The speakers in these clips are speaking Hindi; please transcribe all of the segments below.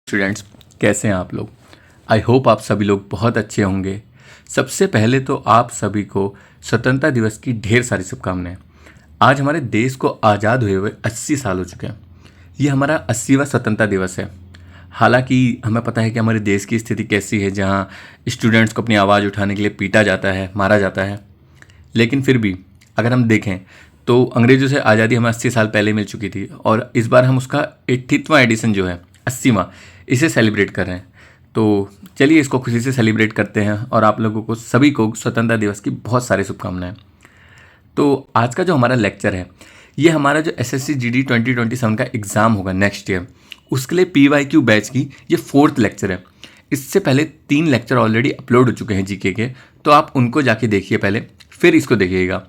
स्टूडेंट्स, कैसे हैं आप लोग। आई होप आप सभी लोग बहुत अच्छे होंगे। सबसे पहले तो आप सभी को स्वतंत्रता दिवस की ढेर सारी शुभकामनाएं। आज हमारे देश को आज़ाद हुए हुए 80 साल हो चुके हैं। ये हमारा 80वां स्वतंत्रता दिवस है। हालांकि हमें पता है कि हमारे देश की स्थिति कैसी है, जहाँ स्टूडेंट्स को अपनी आवाज़ उठाने के लिए पीटा जाता है, मारा जाता है। लेकिन फिर भी अगर हम देखें तो अंग्रेज़ों से आज़ादी हमें 80 साल पहले मिल चुकी थी और इस बार हम उसका 80वां एडिशन जो है 80वां इसे सेलिब्रेट कर रहे हैं। तो चलिए इसको खुशी से सेलिब्रेट करते हैं और आप लोगों को सभी को स्वतंत्रता दिवस की बहुत सारी शुभकामनाएं। तो आज का जो हमारा लेक्चर है, ये हमारा जो एसएससी जीडी 2027 का एग्ज़ाम होगा नेक्स्ट ईयर, उसके लिए PYQ बैच की ये 4th लेक्चर है। इससे पहले 3 लेक्चर ऑलरेडी अपलोड हो चुके हैं जीके के, तो आप उनको जाके देखिए पहले, फिर इसको देखिएगा।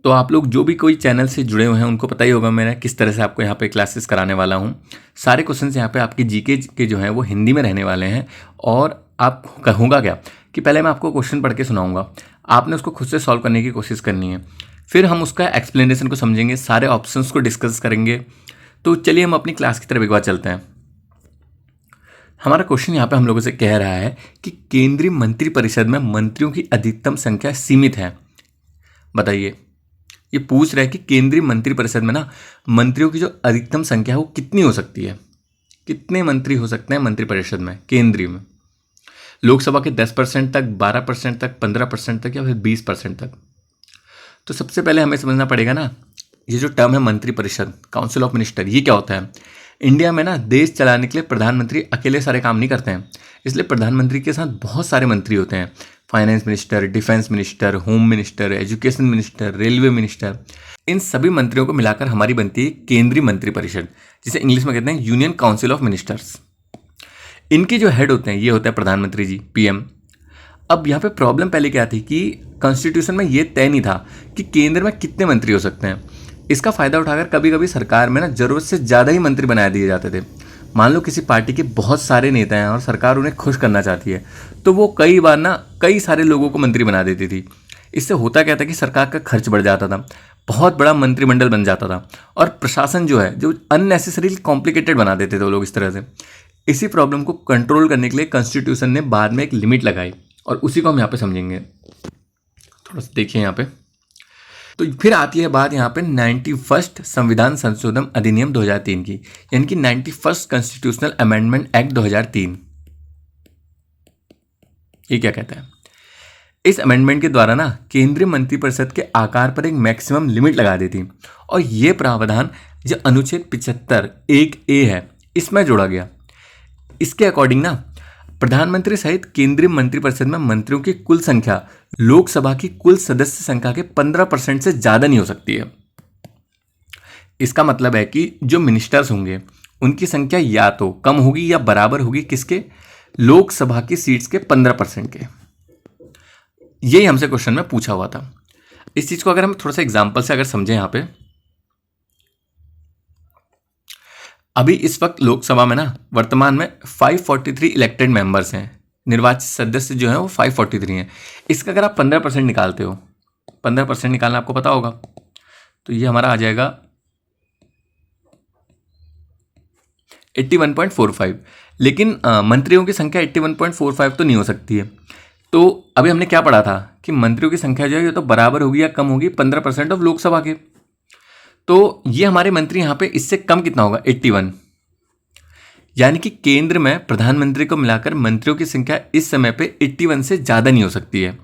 तो आप लोग जो भी कोई चैनल से जुड़े हुए हैं उनको पता ही होगा मैं किस तरह से आपको यहाँ पे क्लासेस कराने वाला हूँ। सारे क्वेश्चंस यहाँ पे आपके जीके के जो हैं वो हिंदी में रहने वाले हैं। और आप कहूँगा क्या कि पहले मैं आपको क्वेश्चन पढ़ के सुनाऊँगा, आपने उसको खुद से सॉल्व करने की कोशिश करनी है। फिर हम उसका एक्सप्लेनेशन को समझेंगे, सारे ऑप्शंस को डिस्कस करेंगे। तो चलिए हम अपनी क्लास की तरफ एक बार चलते हैं। हमारा क्वेश्चन यहाँ पे हम लोगों से कह रहा है कि केंद्रीय मंत्रिपरिषद में मंत्रियों की अधिकतम संख्या सीमित है। बताइए, ये पूछ रहा है कि केंद्रीय मंत्रिपरिषद में ना मंत्रियों की जो अधिकतम संख्या है वो कितनी हो सकती है। कितने मंत्री हो सकते हैं मंत्रिपरिषद में, केंद्रीय में। लोकसभा के 10% तक, 12% तक, 15% तक या फिर 20% तक। तो सबसे पहले हमें समझना पड़ेगा ना, ये जो टर्म है मंत्रिपरिषद, काउंसिल ऑफ मिनिस्टर, ये क्या होता है। इंडिया में ना देश चलाने के लिए प्रधानमंत्री अकेले सारे काम नहीं करते हैं, इसलिए प्रधानमंत्री के साथ बहुत सारे मंत्री होते हैं। Finance minister, defence minister, home minister, education minister, railway minister. इन सभी मंत्रियों को मिलाकर हमारी बनती है केंद्रीय मंत्रिपरिषद, जिसे इंग्लिश में कहते हैं यूनियन काउंसिल ऑफ मिनिस्टर्स। इनके जो हेड होते हैं ये होता है प्रधानमंत्री जी, PM। अब यहाँ पे प्रॉब्लम पहले क्या थी कि कॉन्स्टिट्यूशन में ये तय नहीं था कि केंद्र में कितने मंत्री हो सकते हैं। इसका फ़ायदा उठाकर कभी कभी सरकार में ना ज़रूरत से ज़्यादा ही मंत्री बना दिए जाते थे। मान लो किसी पार्टी के बहुत सारे नेता हैं और सरकार उन्हें खुश करना चाहती है, तो वो कई बार ना कई सारे लोगों को मंत्री बना देती थी। इससे होता क्या था कि सरकार का खर्च बढ़ जाता था, बहुत बड़ा मंत्रिमंडल बन जाता था और प्रशासन जो है जो अननेसेसरी कॉम्प्लिकेटेड बना देते थे वो लोग इस तरह से। इसी प्रॉब्लम को कंट्रोल करने के लिए कॉन्स्टिट्यूशन ने बाद में एक लिमिट लगाई और उसी को हम यहाँ पे समझेंगे। थोड़ा सा देखिए यहाँ पे। तो फिर आती है बात यहाँ पे 91st संविधान संशोधन अधिनियम 2003 की, यानी कि 91st कॉन्स्टिट्यूशनल अमेंडमेंट एक्ट 2003। ये क्या कहता है? इस अमेंडमेंट के द्वारा ना केंद्रीय मंत्रिपरिषद के आकार पर एक मैक्सिमम लिमिट लगा दी थी और ये प्रावधान जो अनुच्छेद 75 1A है इसमें जोड़ा गया। इसके अकॉर्डिंग ना प्रधानमंत्री सहित केंद्रीय मंत्रिपरिषद में मंत्रियों की कुल संख्या लोकसभा की कुल सदस्य संख्या के 15% से ज़्यादा नहीं हो सकती है। इसका मतलब है कि जो मिनिस्टर्स होंगे उनकी संख्या या तो कम होगी या बराबर होगी किसके, लोकसभा की सीट्स के 15% के। यही हमसे क्वेश्चन में पूछा हुआ था। इस चीज़ को अगर हम थोड़ा सा एग्जाम्पल से अगर समझें, यहाँ पे अभी इस वक्त लोकसभा में ना वर्तमान में 543 इलेक्टेड मेंबर्स हैं, निर्वाचित सदस्य जो हैं वो 543 हैं। इसका अगर आप 15% निकालते हो, 15% निकालना आपको पता होगा, तो ये हमारा आ जाएगा 81.45। लेकिन मंत्रियों की संख्या 81.45 तो नहीं हो सकती है। तो अभी हमने क्या पढ़ा था कि मंत्रियों की संख्या जो है ये तो बराबर होगी या कम होगी 15% ऑफ लोकसभा के। तो ये हमारे मंत्री यहाँ पे इससे कम कितना होगा, 81। यानी कि केंद्र में प्रधानमंत्री को मिलाकर मंत्रियों की संख्या इस समय पे 81 से ज़्यादा नहीं हो सकती है।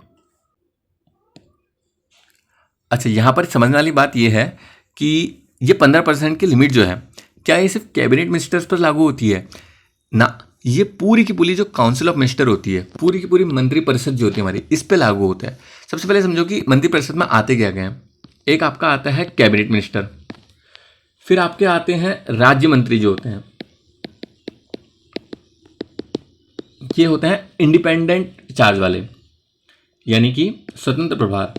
अच्छा, यहाँ पर समझने वाली बात यह है कि ये 15% की लिमिट जो है, क्या ये सिर्फ कैबिनेट मिनिस्टर्स पर लागू होती है ना, ये पूरी की पूरी जो काउंसिल ऑफ मिनिस्टर होती है, पूरी की पूरी मंत्रिपरिषद जो होती है हमारी, इस पे लागू होता है। सबसे पहले समझो कि मंत्रिपरिषद में आते क्या गए। एक आपका आता है कैबिनेट मिनिस्टर, फिर आपके आते हैं राज्य मंत्री जो होते हैं, ये होते हैं इंडिपेंडेंट चार्ज वाले, यानी कि स्वतंत्र प्रभार।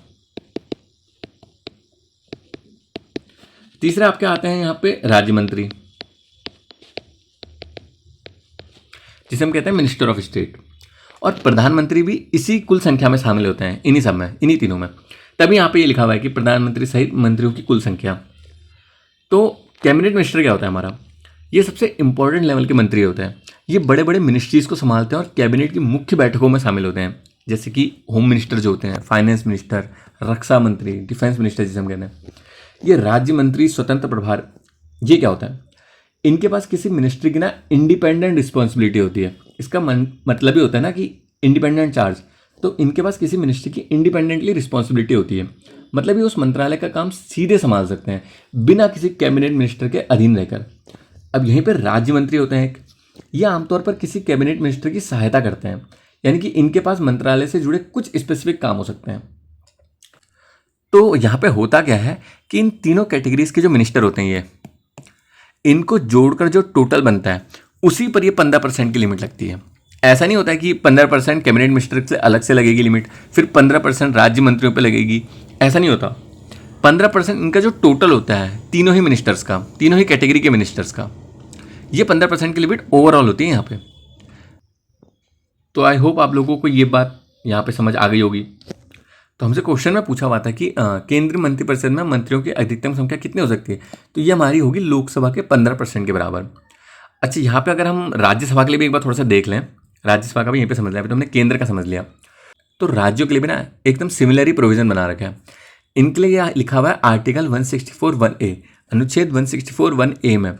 तीसरे आपके आते हैं यहाँ पे राज्य मंत्री, जिसे हम कहते हैं मिनिस्टर ऑफ स्टेट। और प्रधानमंत्री भी इसी कुल संख्या में शामिल होते हैं, इन्हीं सब में, इन्हीं तीनों में। तभी यहाँ पे ये लिखा हुआ है कि प्रधानमंत्री सहित मंत्रियों की कुल संख्या। तो कैबिनेट मिनिस्टर क्या होता है हमारा, ये सबसे इंपॉर्टेंट लेवल के मंत्री होते हैं। ये बड़े बड़े मिनिस्ट्रीज़ को संभालते हैं और कैबिनेट की मुख्य बैठकों में शामिल होते हैं, जैसे कि होम मिनिस्टर जो होते हैं, फाइनेंस मिनिस्टर, रक्षा मंत्री, डिफेंस मिनिस्टर जिसे हम कहते हैं। ये राज्य मंत्री स्वतंत्र प्रभार, ये क्या होता है? इनके पास किसी मिनिस्ट्री की ना इंडिपेंडेंट रिस्पॉन्सिबिलिटी होती है। इसका मतलब ही होता है ना कि इंडिपेंडेंट चार्ज। तो इनके पास किसी मिनिस्ट्री की इंडिपेंडेंटली रिस्पॉन्सिबिलिटी होती है, मतलब ये उस मंत्रालय का काम सीधे संभाल सकते हैं बिना किसी कैबिनेट मिनिस्टर के अधीन रहकर। अब यहीं पर राज्य मंत्री होते हैं, ये आमतौर पर किसी कैबिनेट मिनिस्टर की सहायता करते हैं, यानी कि इनके पास मंत्रालय से जुड़े कुछ स्पेसिफिक काम हो सकते हैं। तो यहाँ पे होता क्या है कि इन तीनों कैटेगरीज के जो मिनिस्टर होते हैं, ये इनको जोड़कर जो टोटल बनता है उसी पर ये 15% की लिमिट लगती है। ऐसा नहीं होता है कि 15% कैबिनेट मिनिस्टर से अलग से लगेगी लिमिट, फिर 15% राज्य मंत्रियों पे लगेगी, ऐसा नहीं होता। 15% इनका जो टोटल होता है तीनों ही मिनिस्टर्स का, तीनों ही कैटेगरी के मिनिस्टर्स का, ये 15% की लिमिट ओवरऑल होती है यहाँ पे। तो आई होप आप लोगों को ये बात यहाँ पे समझ आ गई होगी। तो हमसे क्वेश्चन में पूछा हुआ था कि केंद्रीय मंत्रिपरिषद में मंत्रियों की अधिकतम संख्या कितनी हो सकती है? तो ये हमारी होगी लोकसभा के 15% के बराबर। अच्छा, यहाँ पे अगर हम राज्यसभा के लिए भी एक बार थोड़ा सा देख लें, राज्यसभा का भी यहीं पे समझ लिया, अभी तो हमने केंद्र का समझ लिया। तो राज्यों के लिए भी ना एकदम सिमिलर ही प्रोविजन बना रखा है। इनके लिए यह लिखा हुआ है आर्टिकल 164(1)A, अनुच्छेद 164(1)A में।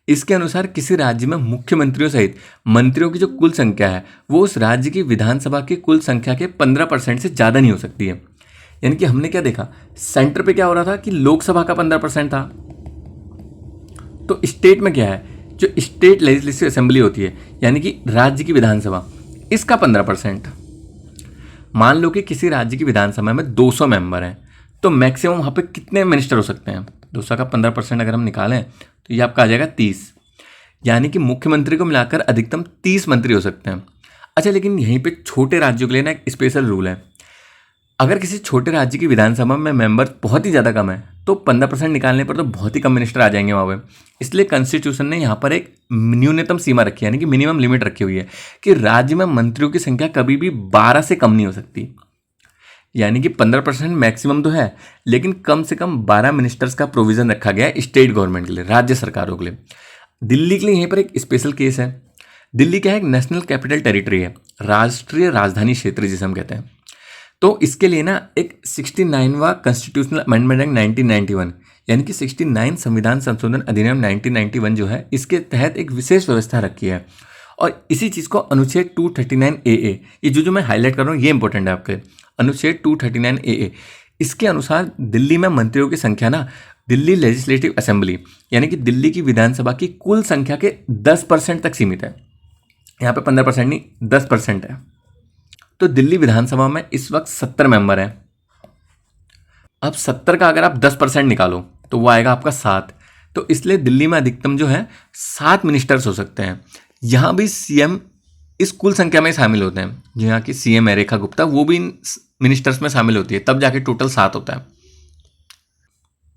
इसके अनुसार किसी राज्य में मुख्यमंत्रियों सहित मंत्रियों की जो कुल संख्या है वो उस राज्य की विधानसभा की कुल संख्या के 15% से ज़्यादा नहीं हो सकती है। यानी कि हमने क्या देखा, सेंटर पे क्या हो रहा था कि लोकसभा का 15% था, तो स्टेट में क्या है, जो स्टेट लेजिस्लेटिव असेंबली होती है यानी कि राज्य की विधानसभा, इसका 15%। मान लो कि किसी राज्य की विधानसभा में 200 मेंबर हैं, तो मैक्सिमम वहाँ पे कितने मिनिस्टर हो सकते हैं? 200 का 15% अगर हम निकालें तो ये आपका आ जाएगा 30, यानी कि मुख्यमंत्री को मिलाकर अधिकतम 30 मंत्री हो सकते हैं। अच्छा, लेकिन यहीं पे छोटे राज्यों के लिए ना एक स्पेशल रूल है। अगर किसी छोटे राज्य की विधानसभा में मेंबर बहुत ही ज़्यादा कम है तो 15% निकालने पर तो बहुत ही कम मिनिस्टर आ जाएंगे वहाँ पे। इसलिए कॉन्स्टिट्यूशन ने यहाँ पर एक न्यूनतम सीमा रखी है, यानी कि मिनिमम लिमिट रखी हुई है कि राज्य में मंत्रियों की संख्या कभी भी 12 से कम नहीं हो सकती। यानी कि 15% मैक्सिमम तो है, लेकिन कम से कम 12 मिनिस्टर्स का प्रोविजन रखा गया है स्टेट गवर्नमेंट के लिए, राज्य सरकारों के लिए। दिल्ली के लिए यहीं पर एक स्पेशल केस है। दिल्ली क्या है, एक नेशनल कैपिटल टेरिटरी है, राष्ट्रीय राजधानी क्षेत्र जिसे हम कहते हैं। तो इसके लिए ना एक 69वां कॉन्स्टिट्यूशनल अमेंडमेंट एक्ट 1991 यानी कि 69 संविधान संशोधन अधिनियम 1991 जो है, इसके तहत एक विशेष व्यवस्था रखी है। और इसी चीज़ को अनुच्छेद 239AA, ये जो मैं हाईलाइट कर रहा हूँ ये इंपॉर्टेंट है आपके, अनुच्छेद 239AA, इसके अनुसार दिल्ली में मंत्रियों की संख्या ना दिल्ली लेजिस्लेटिव असेंबली यानी कि दिल्ली की विधानसभा की कुल संख्या के 10% तक सीमित है। यहाँ पे 15% नहीं, 10% है। तो दिल्ली विधानसभा में इस वक्त 70 मेंबर हैं। अब 70 का अगर आप 10% निकालो तो वो आएगा आपका 7। तो इसलिए दिल्ली में अधिकतम जो है 7 मिनिस्टर्स हो सकते हैं। यहाँ भी सीएम इस कुल संख्या में शामिल होते हैं। जो यहाँ की सीएम है रेखा गुप्ता, वो भी इन मिनिस्टर्स में शामिल होती है, तब जाके टोटल 7 होता है।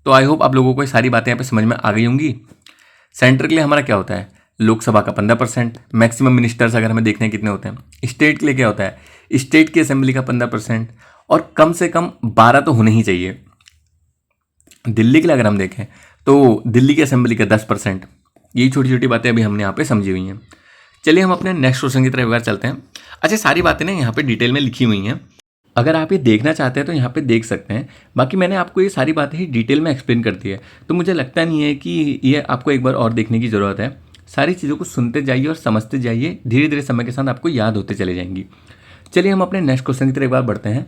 तो आई होप आप लोगों को ये सारी बातें यहाँ पे समझ में आ गई होंगी। सेंटर के लिए हमारा क्या होता है, लोकसभा का 15%, मैक्सिमम मिनिस्टर्स अगर हमें देखने कितने होते हैं। स्टेट के लिए क्या होता है, स्टेट की असेंबली का 15% और कम से कम 12 तो होने ही चाहिए। दिल्ली के लिए अगर हम देखें तो दिल्ली की असेंबली का 10%। यही छोटी छोटी बातें अभी हमने यहाँ पे समझी हुई हैं। चलिए हम अपने नेक्स्ट क्वेश्चन की तरफ एक बार चलते हैं। अच्छा, सारी बातें ना यहाँ पे डिटेल में लिखी हुई हैं, अगर आप ये देखना चाहते हैं तो यहाँ पे देख सकते हैं। बाकी मैंने आपको ये सारी बातें ही डिटेल में एक्सप्लेन कर दी है, तो मुझे लगता नहीं है कि ये आपको एक बार और देखने की ज़रूरत है। सारी चीज़ों को सुनते जाइए और समझते जाइए, धीरे धीरे समय के साथ आपको याद होते चले जाएंगी। चलिए हम अपने नेक्स्ट क्वेश्चन की तरफ एक बार बढ़ते हैं।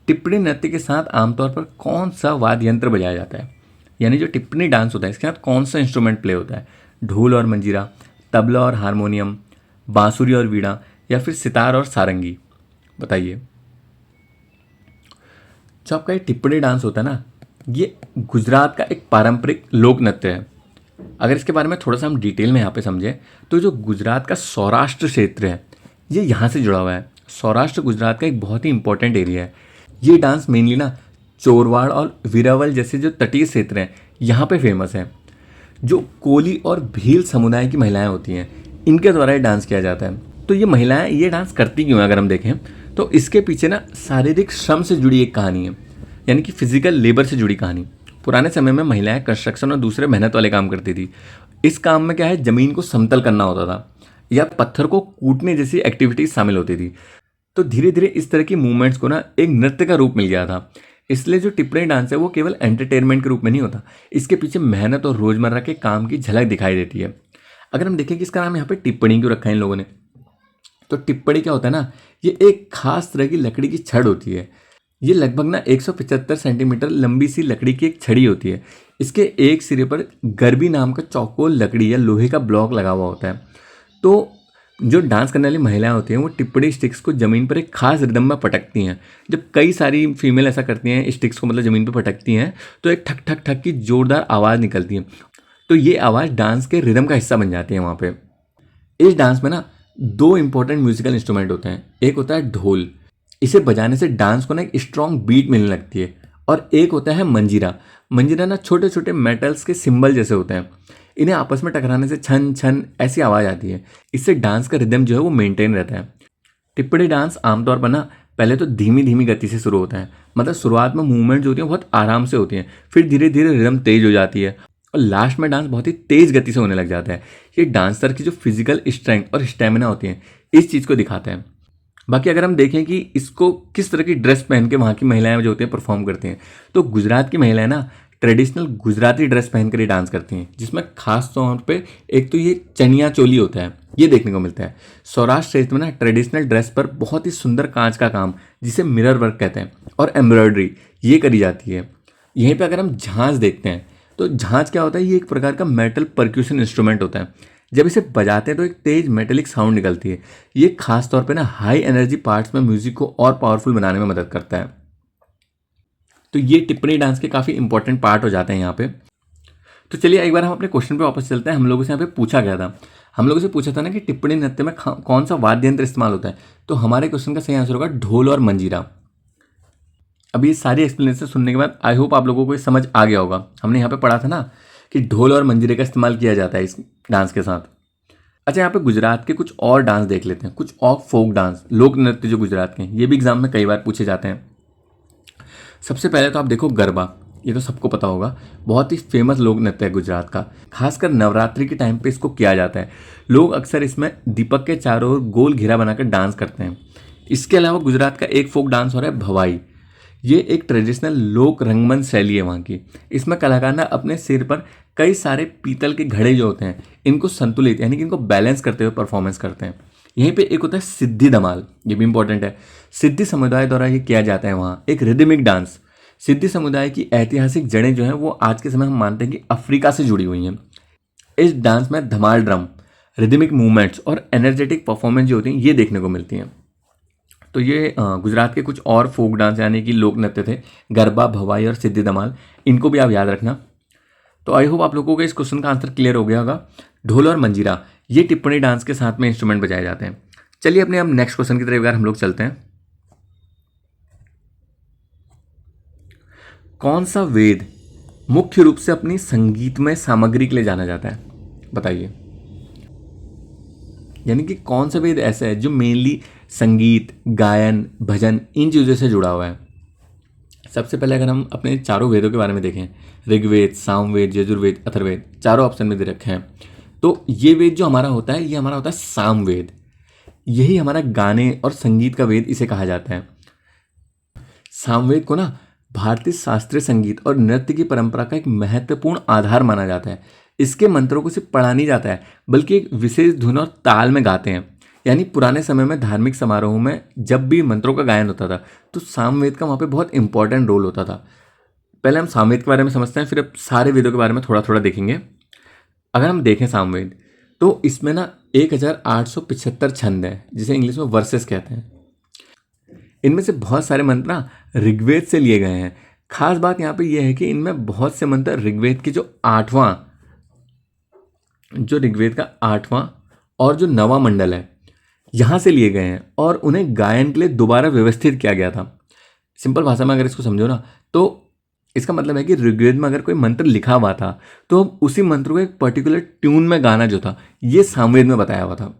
टिप्पणी नृत्य के साथ आमतौर पर कौन सा वाद्य यंत्र बजाया जाता है? यानी जो टिप्पणी डांस होता है इसके साथ कौन सा इंस्ट्रूमेंट प्ले होता है? ढोल और मंजीरा, तबला और हारमोनियम, बांसुरी और वीणा, या फिर सितार और सारंगी? बताइए। जो आपका ये टिप्पणी डांस होता है ना, ये गुजरात का एक पारंपरिक लोक नृत्य है। अगर इसके बारे में थोड़ा सा हम डिटेल में यहाँ पे समझें तो जो गुजरात का सौराष्ट्र क्षेत्र है ये यहाँ से जुड़ा हुआ है। सौराष्ट्र गुजरात का एक बहुत ही इंपॉर्टेंट एरिया है। ये डांस मेनली ना चोरवाड़ और वीरावल जैसे जो तटीय क्षेत्र हैं यहाँ पे फेमस है। जो कोली और भील समुदाय की महिलाएं होती हैं इनके द्वारा ये डांस किया जाता है। तो ये महिलाएं ये डांस करती क्यों हैं अगर हम देखें तो इसके पीछे ना शारीरिक श्रम से जुड़ी एक कहानी है, यानी कि फिजिकल लेबर से जुड़ी कहानी। पुराने समय में महिलाएं कंस्ट्रक्शन और दूसरे मेहनत वाले काम करती थी। इस काम में क्या है, जमीन को समतल करना होता था या पत्थर को कूटने जैसी एक्टिविटीज शामिल होती थी। तो धीरे धीरे इस तरह की मूवमेंट्स को ना एक नृत्य का रूप मिल गया था। इसलिए जो टिप्पणी डांस है वो केवल एंटरटेनमेंट के रूप में नहीं होता, इसके पीछे मेहनत और रोजमर्रा के काम की झलक दिखाई देती है। अगर हम देखें कि इसका नाम यहाँ पे टिप्पणी क्यों रखा है इन लोगों ने, तो टिप्पणी क्या होता है ना, ये एक खास तरह की लकड़ी की छड़ होती है। ये लगभग ना 175 सेंटीमीटर लंबी सी लकड़ी की एक छड़ी होती है। इसके एक सिरे पर गरबी नाम का चौकोर लकड़ी या लोहे का ब्लॉक लगा हुआ होता है। तो जो डांस करने वाली महिलाएं होती हैं वो टिप्पणी स्टिक्स को ज़मीन पर एक खास रिदम में पटकती हैं। जब कई सारी फीमेल ऐसा करती हैं, स्टिक्स को मतलब ज़मीन पर पटकती हैं, तो एक ठक ठक ठक की जोरदार आवाज़ निकलती है। तो ये आवाज़ डांस के रिदम का हिस्सा बन जाती है वहाँ पे। इस डांस में ना दो इंपॉर्टेंट म्यूजिकल इंस्ट्रूमेंट होते हैं। एक होता है ढोल, इसे बजाने से डांस को ना एक स्ट्रॉन्ग बीट मिलने लगती है। और एक होता है मंजीरा। मंजीरा ना छोटे छोटे मेटल्स के सिंबल जैसे होते हैं, इन्हें आपस में टकराने से छन छन ऐसी आवाज़ आती है। इससे डांस का रिदम जो है वो मेंटेन रहता है। टिप्पणी डांस आमतौर पर ना पहले तो धीमी धीमी गति से शुरू होता है, मतलब शुरुआत में मूवमेंट जो होती है बहुत आराम से होती हैं, फिर धीरे धीरे रिदम तेज हो जाती है और लास्ट में डांस बहुत ही तेज गति से होने लग जाता है। ये डांसर की जो फिजिकल स्ट्रेंथ और स्टेमिना होती है इस चीज़ को दिखाता है। बाकी अगर हम देखें कि इसको किस तरह की ड्रेस पहन के वहाँ की महिलाएं जो होती हैं परफॉर्म करती हैं, तो गुजरात की महिलाएं ना ट्रेडिशनल गुजराती ड्रेस पहन कर ही डांस करती हैं, जिसमें खास तौर पे एक तो ये चनिया चोली होता है, ये देखने को मिलता है। सौराष्ट्र क्षेत्र में ना ट्रेडिशनल ड्रेस पर बहुत ही सुंदर कांच का काम, जिसे मिरर वर्क कहते हैं, और एम्ब्रॉयडरी ये करी जाती है। यहीं पे अगर हम झांझ देखते हैं, तो झांझ क्या होता है, ये एक प्रकार का मेटल परक्यूशन इंस्ट्रूमेंट होता है। जब इसे बजाते हैं तो एक तेज मेटेलिक साउंड निकलती है। ये खास तौर पे ना हाई एनर्जी पार्ट्स में म्यूजिक को और पावरफुल बनाने में मदद करता है। तो ये टिप्पणी डांस के काफ़ी इंपॉर्टेंट पार्ट हो जाते हैं यहाँ पे। तो चलिए एक बार हम अपने क्वेश्चन पे वापस चलते हैं। हम लोगों से यहाँ पे पूछा गया था, हम लोगों से पूछा था ना कि टिप्पणी नृत्य में कौन सा वाद्य यंत्र इस्तेमाल होता है, तो हमारे क्वेश्चन का सही आंसर होगा ढोल और मंजीरा। अभी ये सारी एक्सप्लेनेशन सुनने के बाद आई होप आप लोगों को ये समझ आ गया होगा। हमने यहाँ पे पढ़ा था ना कि ढोल और मंजीरे का इस्तेमाल किया जाता है इस डांस के साथ। अच्छा, यहाँ पे गुजरात के कुछ और डांस देख लेते हैं, कुछ और फोक डांस, लोक नृत्य जो गुजरात के हैं, ये भी एग्जाम में कई बार पूछे जाते हैं। सबसे पहले तो आप देखो गरबा, ये तो सबको पता होगा, बहुत ही फेमस लोक नृत्य है गुजरात का। खासकर नवरात्रि के टाइम पे इसको किया जाता है। लोग अक्सर इसमें दीपक के चारों ओर गोल घेरा बनाकर डांस करते हैं। इसके अलावा गुजरात का एक फोक डांस हो रहा है भवाई। ये एक ट्रेडिशनल लोक रंगमंच शैली है वहाँ की। इसमें कलाकार ना अपने सिर पर कई सारे पीतल के घड़े जो होते हैं, इनको संतुलित यानी कि इनको बैलेंस करते हुए परफॉर्मेंस करते हैं। यहीं पे एक होता है सिद्धि धमाल, ये भी इंपॉर्टेंट है। सिद्धि समुदाय द्वारा ये किया जाता है वहाँ, एक रिदमिक डांस। सिद्धि समुदाय की ऐतिहासिक जड़ें जो हैं वो आज के समय हम मानते हैं कि अफ्रीका से जुड़ी हुई हैं। इस डांस में धमाल ड्रम, रिदमिक मूवमेंट्स और एनर्जेटिक परफॉर्मेंस जो होती हैं ये देखने को मिलती हैं। तो ये गुजरात के कुछ और फोक डांस यानी कि लोक नृत्य थे, गरबा, भवाई और सिद्धि धमाल, इनको भी आप याद रखना। तो आई होप आप लोगों को इस क्वेश्चन का आंसर क्लियर हो गया होगा। ढोल और मंजीरा ये टिप्पणी डांस के साथ में इंस्ट्रूमेंट बजाए जाते हैं। चलिए अपने अब नेक्स्ट क्वेश्चन की तरफ हम लोग चलते हैं। कौन सा वेद मुख्य रूप से अपनी संगीतमय सामग्री के लिए जाना जाता है, बताइए। यानी कि कौन सा वेद ऐसा है जो मेनली संगीत, गायन, भजन इन चीज़ों से जुड़ा हुआ है। सबसे पहले अगर हम अपने चारों वेदों के बारे में देखें, ऋग्वेद, सामवेद, यजुर्वेद, अथर्ववेद, चारों ऑप्शन में दे रखे हैं। तो ये वेद जो हमारा होता है ये हमारा होता है सामवेद। यही हमारा गाने और संगीत का वेद इसे कहा जाता है। सामवेद को ना भारतीय शास्त्रीय संगीत और नृत्य की परंपरा का एक महत्वपूर्ण आधार माना जाता है। इसके मंत्रों को सिर्फ पढ़ा नहीं जाता है बल्कि एक विशेष धुन और ताल में गाते हैं। यानी पुराने समय में धार्मिक समारोह में जब भी मंत्रों का गायन होता था तो सामवेद का वहाँ पे बहुत इंपॉर्टेंट रोल होता था। पहले हम सामवेद के बारे में समझते हैं, फिर अब सारे वेदों के बारे में थोड़ा थोड़ा देखेंगे। अगर हम देखें सामवेद तो इसमें ना 1875 छंद है, जिसे इंग्लिश में वर्सेस कहते हैं। इनमें से बहुत सारे मंत्र ना ऋग्वेद से लिए गए हैं। खास बात यहाँ पे यह है कि इनमें बहुत से मंत्र ऋग्वेद के जो ऋग्वेद का 8वां और जो 9वां मंडल है यहाँ से लिए गए हैं और उन्हें गायन के लिए दोबारा व्यवस्थित किया गया था। सिंपल भाषा में अगर इसको समझो ना तो इसका मतलब है कि ऋग्वेद में अगर कोई मंत्र लिखा हुआ था तो उसी मंत्र को एक पर्टिकुलर ट्यून में गाना जो था ये सामवेद में बताया हुआ था।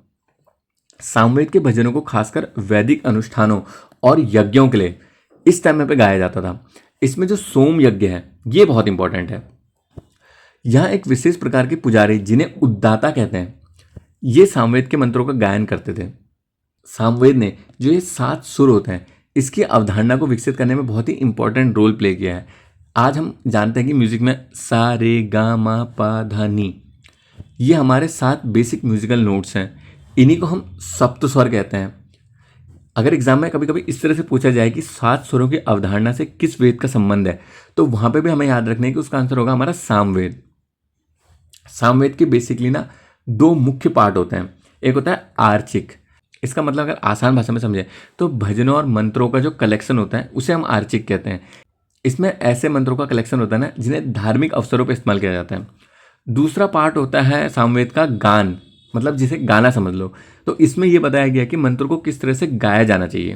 सामवेद के भजनों को खासकर वैदिक अनुष्ठानों और यज्ञों के लिए इस टाइम पे गाया जाता था। इसमें जो सोम यज्ञ है ये बहुत इंपॉर्टेंट है। यहाँ एक विशेष प्रकार के पुजारी जिन्हें उद्दाता कहते हैं, ये सामवेद के मंत्रों का गायन करते थे। सामवेद ने जो ये 7 सुर होते हैं, इसकी अवधारणा को विकसित करने में बहुत ही इंपॉर्टेंट रोल प्ले किया है। आज हम जानते हैं कि म्यूजिक में सा रे गा मा पा धा नी, ये हमारे 7 बेसिक म्यूजिकल नोट्स हैं। इन्हीं को हम सप्त स्वर कहते हैं। अगर एग्जाम में कभी कभी इस तरह से पूछा जाए कि 7 स्वरों की अवधारणा से किस वेद का संबंध है, तो वहां पे भी हमें याद रखना है कि उसका आंसर होगा हमारा सामवेद। सामवेद के बेसिकली ना 2 मुख्य पार्ट होते हैं। एक होता है आर्चिक, इसका मतलब अगर आसान भाषा में समझे तो भजनों और मंत्रों का जो कलेक्शन होता है उसे हम आर्चिक कहते हैं। इसमें ऐसे मंत्रों का कलेक्शन होता है ना जिन्हें धार्मिक अवसरों पर इस्तेमाल किया जाता है। दूसरा पार्ट होता है सामवेद का गान, मतलब जिसे गाना समझ लो। तो इसमें यह बताया गया कि मंत्र को किस तरह से गाया जाना चाहिए।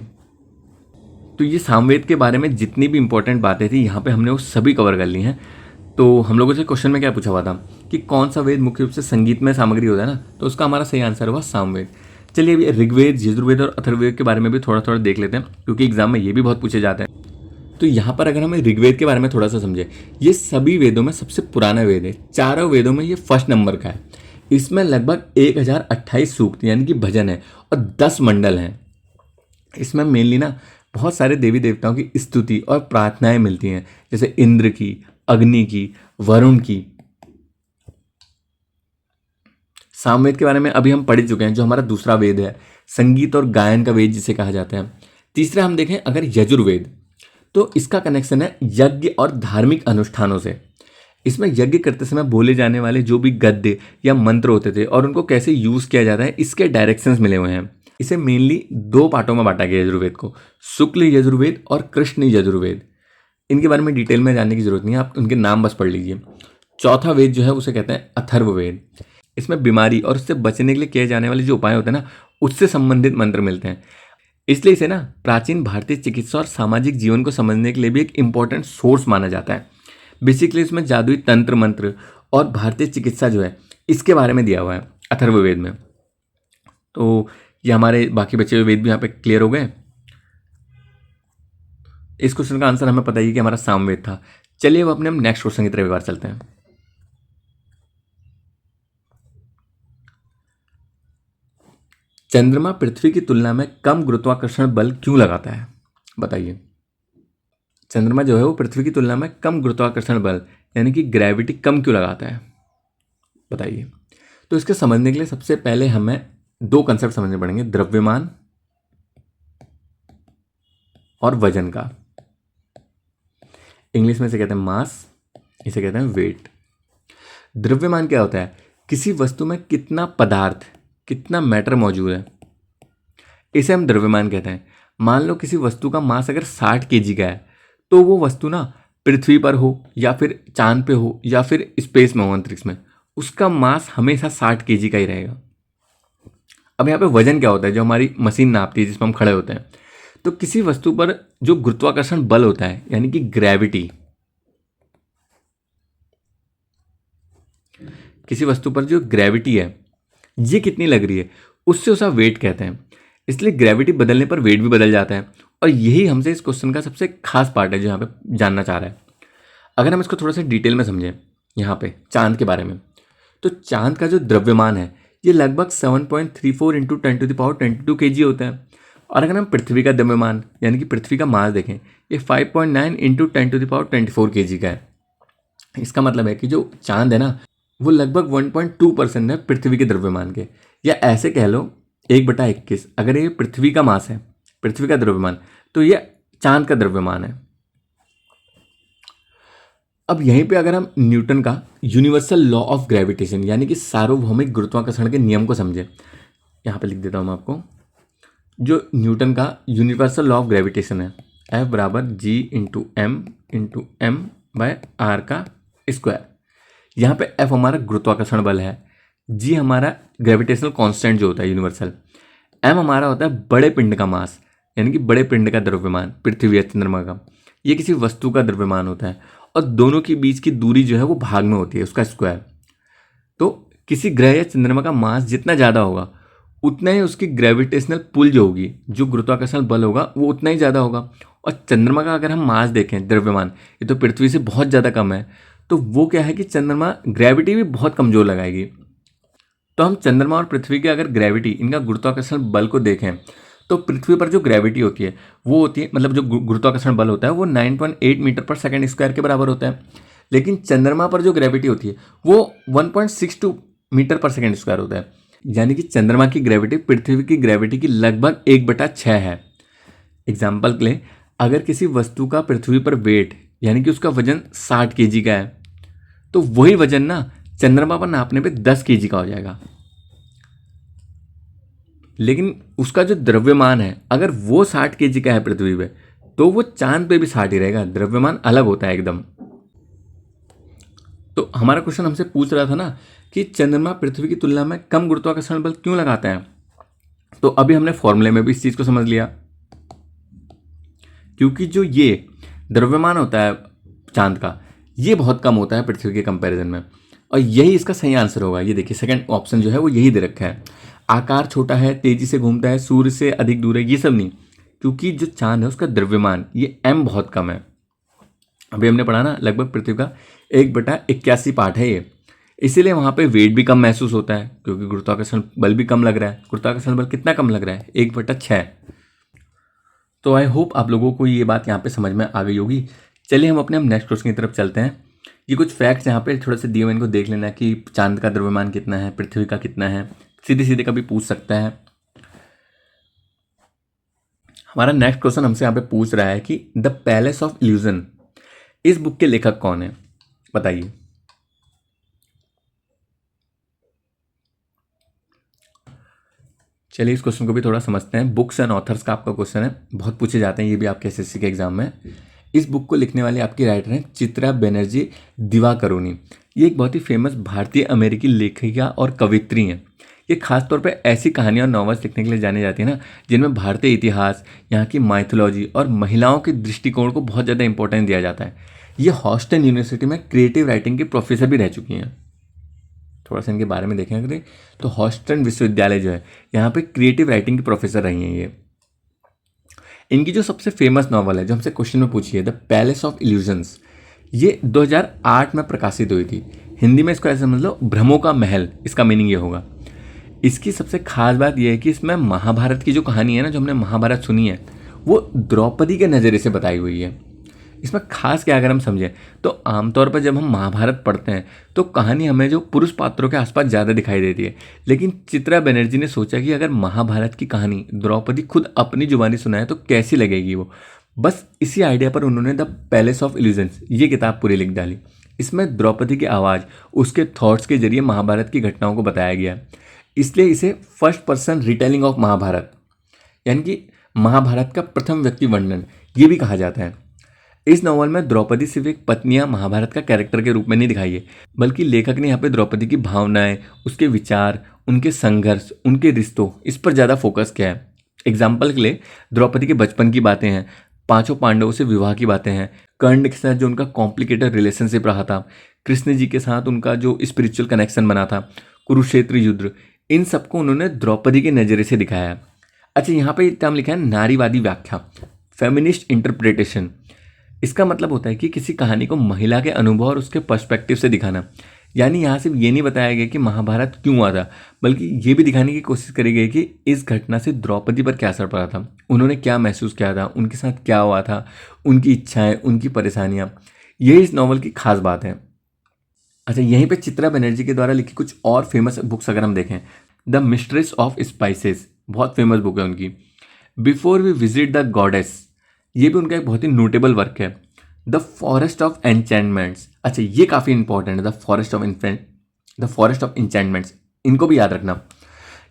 तो ये सामवेद के बारे में जितनी भी इंपॉर्टेंट बातें थी यहाँ पे हमने वो सभी कवर कर ली हैं। तो हम लोगों से क्वेश्चन में क्या पूछा हुआ था कि कौन सा वेद मुख्य रूप से संगीत में सामग्री होता है ना, तो उसका हमारा सही आंसर हुआ सामवेद। चलिए अभी ऋग्वेद, यजुर्वेद और अथर्ववेद के बारे में भी थोड़ा थोड़ा देख लेते हैं, क्योंकि एग्जाम में ये भी बहुत पूछे जाते हैं। तो यहाँ पर अगर हमें ऋग्वेद के बारे में थोड़ा सा समझे, ये सभी वेदों में सबसे पुराना वेद है। चारों वेदों में ये फर्स्ट नंबर का है। इसमें लगभग 1028 सूक्त यानी कि भजन है और 10 मंडल हैं। इसमें मेनली ना बहुत सारे देवी देवताओं की स्तुति और प्रार्थनाएं मिलती हैं, जैसे इंद्र की, अग्नि की, वरुण की। सामवेद के बारे में अभी हम पढ़ चुके हैं, जो हमारा दूसरा वेद है, संगीत और गायन का वेद जिसे कहा जाता है। तीसरा हम देखें अगर यजुर्वेद, तो इसका कनेक्शन है यज्ञ और धार्मिक अनुष्ठानों से। इसमें यज्ञ करते समय बोले जाने वाले जो भी गद्य या मंत्र होते थे और उनको कैसे यूज किया जाता है, इसके डायरेक्शंस मिले हुए हैं। इसे मेनली 2 पार्टों में बांटा गया यजुर्वेद को, शुक्ल यजुर्वेद और कृष्ण यजुर्वेद। इनके बारे में डिटेल में जानने की जरूरत नहीं है, आप उनके नाम बस पढ़ लीजिए। चौथा वेद जो है उसे कहते हैं अथर्ववेद। इसमें बीमारी और उससे बचने के लिए किए जाने वाले जो उपाय होते हैं ना, उससे संबंधित मंत्र मिलते हैं। इसलिए इसे ना प्राचीन भारतीय चिकित्सा और सामाजिक जीवन को समझने के लिए भी एक इंपॉर्टेंट सोर्स माना जाता है। बेसिकली इसमें जादुई तंत्र मंत्र और भारतीय चिकित्सा जो है इसके बारे में दिया हुआ है अथर्ववेद में। तो ये हमारे बाकी बचे हुए वेद भी यहाँ पे क्लियर हो गए। इस क्वेश्चन का आंसर हमें पता ही कि हमारा सामवेद था। चलिए अब अपने हम नेक्स्ट क्वेश्चन की तरफ एक बार चलते हैं। चंद्रमा पृथ्वी की तुलना में कम गुरुत्वाकर्षण बल क्यों लगाता है, बताइए। चंद्रमा जो है वो पृथ्वी की तुलना में कम गुरुत्वाकर्षण बल यानी कि ग्रेविटी कम क्यों लगाता है, बताइए। तो इसके समझने के लिए सबसे पहले हमें 2 कंसेप्ट समझने पड़ेंगे, द्रव्यमान और वजन का। इंग्लिश में इसे कहते हैं मास, इसे कहते हैं वेट। द्रव्यमान क्या होता है, किसी वस्तु में कितना पदार्थ, कितना मैटर मौजूद है, इसे हम द्रव्यमान कहते हैं। मान लो किसी वस्तु का मास अगर 60 kg का है, तो वो वस्तु ना पृथ्वी पर हो या फिर चांद पे हो या फिर स्पेस में हो, अंतरिक्ष में, उसका मास हमेशा 60 kg का ही रहेगा। अब यहाँ पे वजन क्या होता है, जो हमारी मशीन नापती है जिसमें हम खड़े होते हैं। तो किसी वस्तु पर जो गुरुत्वाकर्षण बल होता है यानी कि ग्रेविटी, किसी वस्तु पर जो ग्रेविटी है ये कितनी लग रही है, उससे उसका वेट कहते हैं। इसलिए ग्रेविटी बदलने पर वेट भी बदल जाता है। और यही हमसे इस क्वेश्चन का सबसे खास पार्ट है जो यहाँ पे जानना चाह रहा है। अगर हम इसको थोड़ा सा डिटेल में समझें यहाँ पे चांद के बारे में, तो चांद का जो द्रव्यमान है ये लगभग 7.34 × 10⁻22 kg होता है। और अगर हम पृथ्वी का द्रव्यमान यानी कि पृथ्वी का मास देखें, ये 5.9 × 10⁻24 kg का है। इसका मतलब है कि जो चांद है ना वो लगभग 1.2% है पृथ्वी के द्रव्यमान के, या ऐसे कह लो 1/21। अगर ये पृथ्वी का मास है, पृथ्वी का द्रव्यमान, तो ये चांद का द्रव्यमान है। अब यहीं पे अगर हम न्यूटन का यूनिवर्सल लॉ ऑफ ग्रेविटेशन यानी कि सार्वभौमिक गुरुत्वाकर्षण के नियम को समझे, यहाँ पे लिख देता हूँ मैं आपको। जो न्यूटन का यूनिवर्सल लॉ ऑफ ग्रेविटेशन है, F = G × M/r²। यहाँ पे F हमारा गुरुत्वाकर्षण बल है, G हमारा ग्रेविटेशनल कांस्टेंट जो होता है यूनिवर्सल, M हमारा होता है बड़े पिंड का मास यानी कि बड़े पिंड का द्रव्यमान, पृथ्वी या चंद्रमा का। ये किसी वस्तु का द्रव्यमान होता है और दोनों के बीच की दूरी जो है वो भाग में होती है, उसका स्क्वायर। तो किसी ग्रह या चंद्रमा का मास जितना ज़्यादा होगा उतना ही उसकी ग्रेविटेशनल पुल जो होगी, जो गुरुत्वाकर्षण बल होगा, वो उतना ही ज़्यादा होगा। और चंद्रमा का अगर हम मास देखें, द्रव्यमान, ये तो पृथ्वी से बहुत ज़्यादा कम है, तो वो क्या है कि चंद्रमा ग्रेविटी भी बहुत कमज़ोर लगाएगी। तो हम चंद्रमा और पृथ्वी के अगर ग्रेविटी, इनका गुरुत्वाकर्षण बल को देखें तो पृथ्वी पर जो ग्रेविटी होती है वो होती है, मतलब जो गुरुत्वाकर्षण बल होता है वो 9.8 मीटर पर सेकंड स्क्वायर के बराबर होता है। लेकिन चंद्रमा पर जो ग्रेविटी होती है वो 1.62 मीटर पर सेकंड स्क्वायर होता है। यानी कि चंद्रमा की ग्रेविटी पृथ्वी की ग्रेविटी की लगभग 1/6 है। एग्जाम्पल के लिए, अगर किसी वस्तु का पृथ्वी पर वेट यानी कि उसका वजन 60 केजी का है तो वही वजन ना चंद्रमा पर नापने पे 10 केजी का हो जाएगा। लेकिन उसका जो द्रव्यमान है अगर वो 60 केजी का है पृथ्वी पे, तो वो चांद पे भी 60 ही रहेगा। द्रव्यमान अलग होता है एकदम। तो हमारा क्वेश्चन हमसे पूछ रहा था ना कि चंद्रमा पृथ्वी की तुलना में कम गुरुत्वाकर्षण बल क्यों लगाते हैं। तो अभी हमने फॉर्मूले में भी इस चीज को समझ लिया, क्योंकि जो ये द्रव्यमान होता है चांद का, ये बहुत कम होता है पृथ्वी के कंपैरिजन में। और यही इसका सही आंसर होगा। ये देखिए सेकंड ऑप्शन जो है वो यही दे रखा है। आकार छोटा है, तेजी से घूमता है, सूर्य से अधिक दूर है, ये सब नहीं, क्योंकि जो चांद है उसका द्रव्यमान ये m बहुत कम है। अभी हमने पढ़ा ना, लगभग पृथ्वी का 1/81 पार्ट है ये, इसीलिए वहाँ पे वेट भी कम महसूस होता है, क्योंकि गुरुत्वाकर्षण बल भी कम लग रहा है। गुरुत्वाकर्षण बल कितना कम लग रहा है? 1/6। तो आई होप आप लोगों को ये बात यहाँ पे समझ में आ गई होगी। चलिए हम अपने नेक्स्ट क्वेश्चन की तरफ चलते हैं। ये कुछ फैक्ट्स यहाँ पे थोड़े से दिए हुए, इनको देख लेना कि चांद का द्रव्यमान कितना है, पृथ्वी का कितना है, सीधे सीधे कभी पूछ सकता है। हमारा नेक्स्ट क्वेश्चन हमसे यहाँ पे पूछ रहा है कि द पैलेस ऑफ इल्यूजन, इस बुक के लेखक कौन है, बताइए। चलिए इस क्वेश्चन को भी थोड़ा समझते हैं। बुक्स एंड ऑथर्स का आपका क्वेश्चन है, बहुत पूछे जाते हैं ये भी आपके एसएससी के एग्जाम में। इस बुक को लिखने वाले आपकी राइटर हैं चित्रा बनर्जी दिवाकरुणी। ये एक बहुत ही फेमस भारतीय अमेरिकी लेखिका और कवित्री हैं। ये खासतौर पे ऐसी कहानियाँ और नॉवेल्स लिखने के लिए जानी जाती है ना जिनमें भारतीय इतिहास, यहाँ की माइथोलॉजी और महिलाओं के दृष्टिकोण को बहुत ज़्यादा इंपॉर्टेंस दिया जाता है। ये हॉस्टन यूनिवर्सिटी में क्रिएटिव राइटिंग की प्रोफेसर भी रह चुकी हैं। थोड़ा सा इनके बारे में देखेंगे तो हॉस्टन विश्वविद्यालय जो है यहाँ पे क्रिएटिव राइटिंग की प्रोफेसर रही हैं ये। इनकी जो सबसे फेमस नॉवल है जो हमसे क्वेश्चन में पूछी है, द पैलेस ऑफ इल्यूजन्स, ये 2008 में प्रकाशित हुई थी। हिंदी में इसको ऐसे समझ लो, भ्रमों का महल, इसका मीनिंग ये होगा। इसकी सबसे खास बात यह है कि इसमें महाभारत की जो कहानी है ना, जो हमने महाभारत सुनी है, वो द्रौपदी के नज़रिए से बताई हुई है। इसमें खास क्या अगर हम समझें तो आमतौर पर जब हम महाभारत पढ़ते हैं तो कहानी हमें जो पुरुष पात्रों के आसपास ज़्यादा दिखाई देती है, लेकिन चित्रा बनर्जी ने सोचा कि अगर महाभारत की कहानी द्रौपदी खुद अपनी जुबानी सुनाए तो कैसी लगेगी वो। बस इसी आइडिया पर उन्होंने द पैलेस ऑफ इल्यूजन्स ये किताब पूरी लिख डाली। इसमें द्रौपदी की आवाज़, उसके थॉट्स के जरिए महाभारत की घटनाओं को बताया गया, इसलिए इसे first person retelling of Mahabharata यानी कि महाभारत का प्रथम व्यक्ति वर्णन ये भी कहा जाता है। इस नॉवल में द्रौपदी सिर्फ एक पत्नियां महाभारत का कैरेक्टर के रूप में नहीं दिखाई है, बल्कि लेखक ने यहाँ पे द्रौपदी की भावनाएं, उसके विचार, उनके संघर्ष, उनके रिश्तों, इस पर ज़्यादा फोकस किया है। एग्जाम्पल के लिए द्रौपदी के बचपन की बातें हैं, पांचों पांडवों से विवाह की बातें हैं, कर्ण के साथ जो उनका कॉम्प्लिकेटेड रिलेशनशिप रहा था, कृष्ण जी के साथ उनका जो स्पिरिचुअल कनेक्शन बना था, कुरुक्षेत्र युद्ध, इन सबको उन्होंने द्रौपदी के नज़रिए से दिखाया है। अच्छा, यहाँ पे टर्म लिखा है नारीवादी व्याख्या, फेमिनिस्ट इंटरप्रिटेशन। इसका मतलब होता है कि किसी कहानी को महिला के अनुभव और उसके पर्सपेक्टिव से दिखाना। यानी यहाँ सिर्फ ये नहीं बताया गया कि महाभारत क्यों हुआ था, बल्कि ये भी दिखाने की कोशिश करी गई कि इस घटना से द्रौपदी पर क्या असर पड़ा था, उन्होंने क्या महसूस किया था, उनके साथ क्या हुआ था, उनकी इच्छाएं, उनकी परेशानियाँ। यही इस नॉवल की खास बात है। अच्छा, यहीं पे चित्रा बनर्जी के द्वारा लिखी कुछ और फेमस बुक्स अगर हम देखें, द मिस्ट्रेस ऑफ स्पाइसेस बहुत फेमस बुक है उनकी। Before we visit the goddess, ये भी उनका एक बहुत ही नोटेबल वर्क है। द फॉरेस्ट ऑफ एन्चेंटमेंट्स, अच्छा ये काफ़ी इंपॉर्टेंट है, द फॉरेस्ट ऑफ एन्चेंटमेंट्स, इनको भी याद रखना।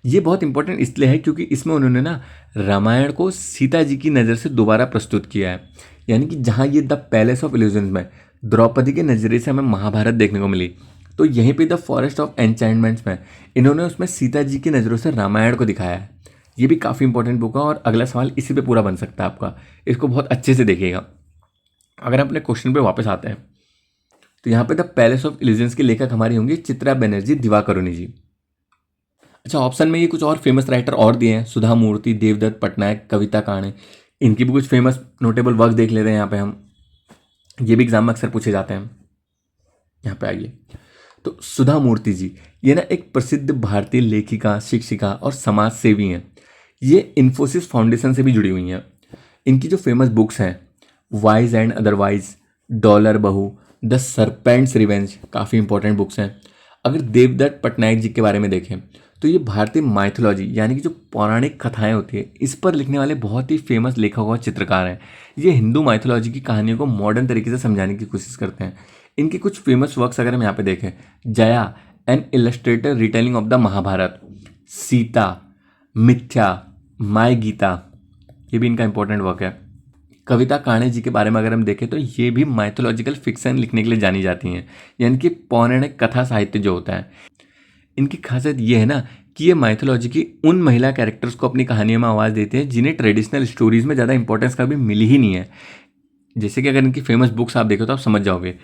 ये बहुत इंपॉर्टेंट इसलिए है क्योंकि इसमें उन्होंने ना रामायण को सीता जी की नज़र से दोबारा प्रस्तुत किया है। यानी कि जहाँ ये द पैलेस ऑफ इल्यूजन्स में द्रौपदी के नज़रिए से हमें महाभारत देखने को मिली, तो यहीं पे द फॉरेस्ट ऑफ एन्चेंटमेंट्स में इन्होंने उसमें सीता जी की नज़रों से रामायण को दिखाया है। ये भी काफ़ी इंपॉर्टेंट बुक है और अगला सवाल इसी पे पूरा बन सकता है आपका, इसको बहुत अच्छे से देखिएगा। अगर हम अपने क्वेश्चन पे वापस आते हैं तो यहाँ पे द पैलेस ऑफ इल्यूजन्स के लेखक हमारी होंगी चित्रा बनर्जी दिवाकरुणी जी। अच्छा, ऑप्शन में ये कुछ और फेमस राइटर और दिए हैं, सुधा मूर्ति, देवदत्त पटनायक, कविता काणे, इनकी भी कुछ फेमस नोटेबल वर्क देख लेते हैं यहाँ पे हम। ये भी एग्जाम में अक्सर पूछे जाते हैं। यहाँ पे आइए। तो सुधा मूर्ति जी, ये ना एक प्रसिद्ध भारतीय लेखिका, शिक्षिका और समाज सेवी हैं। ये इन्फोसिस फाउंडेशन से भी जुड़ी हुई हैं। इनकी जो फेमस बुक्स हैं, वाइज एंड अदरवाइज, डॉलर बहू, द सरपेंट्स रिवेंज, काफ़ी इंपॉर्टेंट बुक्स हैं। अगर देवदत्त पटनायक जी के बारे में देखें तो ये भारतीय माइथोलॉजी यानी कि जो पौराणिक कथाएं होती है इस पर लिखने वाले बहुत ही फेमस लेखक और चित्रकार हैं। ये हिंदू माइथोलॉजी की कहानियों को मॉडर्न तरीके से समझाने की कोशिश करते हैं। इनके कुछ फेमस वर्क्स अगर हम यहाँ पे देखें, Jaya an illustrated retelling of the Mahabharata, Sita, Mithya, my Gita, ये भी इनका इंपॉर्टेंट वर्क है। कविता काणे जी के बारे में अगर हम देखें तो ये भी माइथोलॉजिकल फिक्शन लिखने के लिए जानी जाती हैं, यानी कि पौराणिक कथा साहित्य जो होता है। इनकी खासियत ये है ना कि ये माइथोलॉजी की उन महिला कैरेक्टर्स को अपनी कहानियों में आवाज़ देते हैं जिन्हें ट्रेडिशनल स्टोरीज में ज़्यादा इंपॉर्टेंस कभी मिली ही नहीं है। जैसे कि अगर इनकी फेमस बुक्स आप देखो तो आप समझ जाओगे।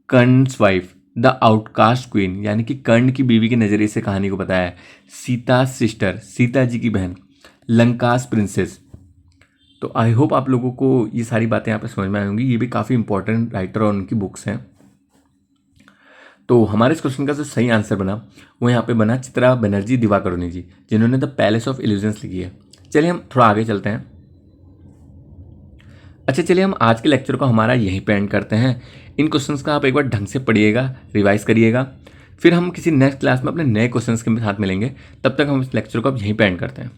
कर्ण's वाइफ, द आउटकास्ट क्वीन, यानी कि कर्ण की बीवी के नज़रिए से कहानी को बताया है। सीता सिस्टर, सीता जी की बहन, लंकास प्रिंसेस। तो आई होप आप लोगों को ये सारी बातें यहाँ पे समझ में आई होंगी। ये भी काफ़ी इंपॉर्टेंट राइटर और उनकी बुक्स हैं। तो हमारे इस क्वेश्चन का जो सही आंसर बना वो यहाँ पे बना चित्रा बनर्जी दिवाकरुणी जी, जिन्होंने द पैलेस ऑफ इल्यूजन्स लिखी है। चलिए हम थोड़ा आगे चलते हैं। अच्छा, चलिए हम आज के लेक्चर को हमारा यहीं पे एंड करते हैं। इन क्वेश्चंस का आप एक बार ढंग से पढ़िएगा, रिवाइज करिएगा, फिर हम किसी नेक्स्ट क्लास में अपने नए क्वेश्चंस के साथ मिलेंगे। तब तक हम इस लेक्चर को अब यहीं पे एंड करते हैं।